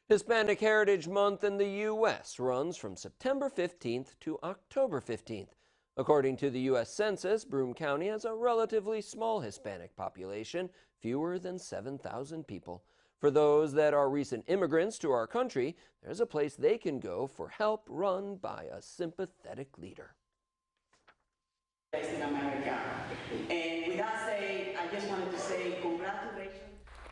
Hispanic Heritage Month in the U.S. runs from September 15th to October 15th. According to the U.S. Census, Broome County has a relatively small Hispanic population, fewer than 7,000 people. For those that are recent immigrants to our country, there's a place they can go for help run by a sympathetic leader. In America. And with that said, I just wanted to say congratulations.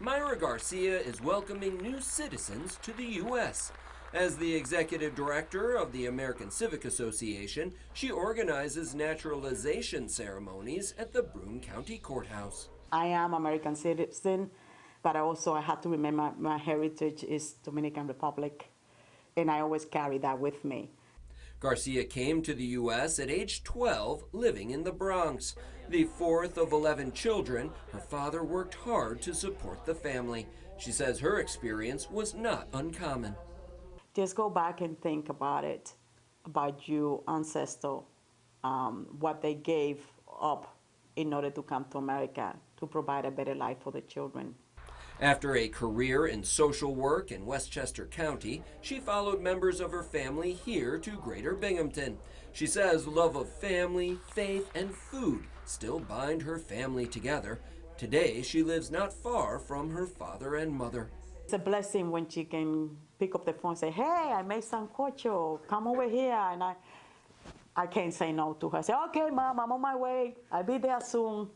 Mayra Garcia is welcoming new citizens to the U.S. As the executive director of the American Civic Association, she organizes naturalization ceremonies at the Broome County Courthouse. I am American citizen, but I have to remember my heritage is Dominican Republic, and I always carry that with me. Garcia came to the U.S. at age 12, living in the Bronx. The fourth of 11 children, her father worked hard to support the family. She says her experience was not uncommon. Just go back and think about it, about your ancestor, what they gave up in order to come to America to provide a better life for the children. After a career in social work in Westchester County, she followed members of her family here to Greater Binghamton. She says love of family, faith, and food still bind her family together. Today, she lives not far from her father and mother. It's a blessing when she can pick up the phone and say, hey, I made sancocho, come over here. And I can't say no to her. I say, okay, Mom, I'm on my way. I'll be there soon.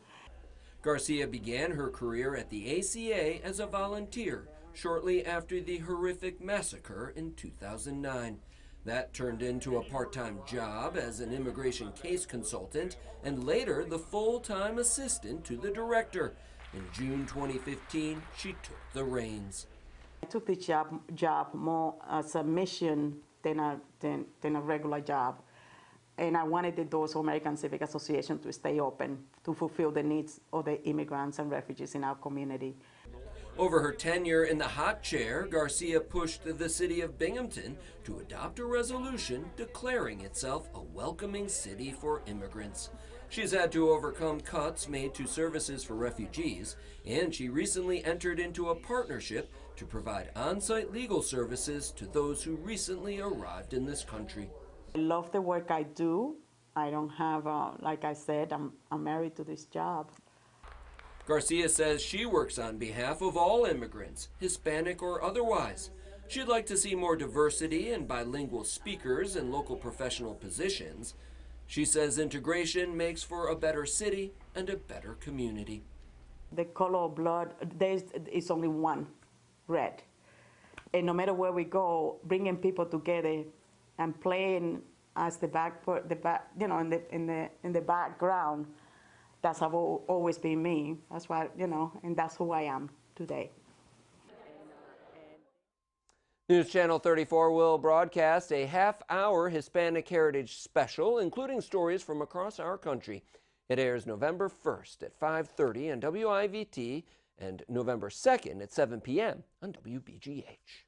Garcia began her career at the ACA as a volunteer shortly after the horrific massacre in 2009. That turned into a part-time job as an immigration case consultant and later the full-time assistant to the director. In June 2015, she took the reins. I took the job more as a mission than a regular job. And I wanted the doors of American Civic Association to stay open to fulfill the needs of the immigrants and refugees in our community. Over her tenure in the hot chair, Garcia pushed the city of Binghamton to adopt a resolution declaring itself a welcoming city for immigrants. She's had to overcome cuts made to services for refugees, and she recently entered into a partnership to provide on-site legal services to those who recently arrived in this country. I love the work I do. I don't have, like I said, I'm married to this job. Garcia says she works on behalf of all immigrants, Hispanic or otherwise. She'd like to see more diversity and bilingual speakers in local professional positions. She says integration makes for a better city and a better community. The color of blood, is only one, red. And no matter where we go, bringing people together and playing as in the background, that's have always been me. That's why, and that's who I am today. News Channel 34 will broadcast a half-hour Hispanic Heritage special, including stories from across our country. It airs November 1st at 5:30 on WIVT and November 2nd at 7 p.m. on WBGH.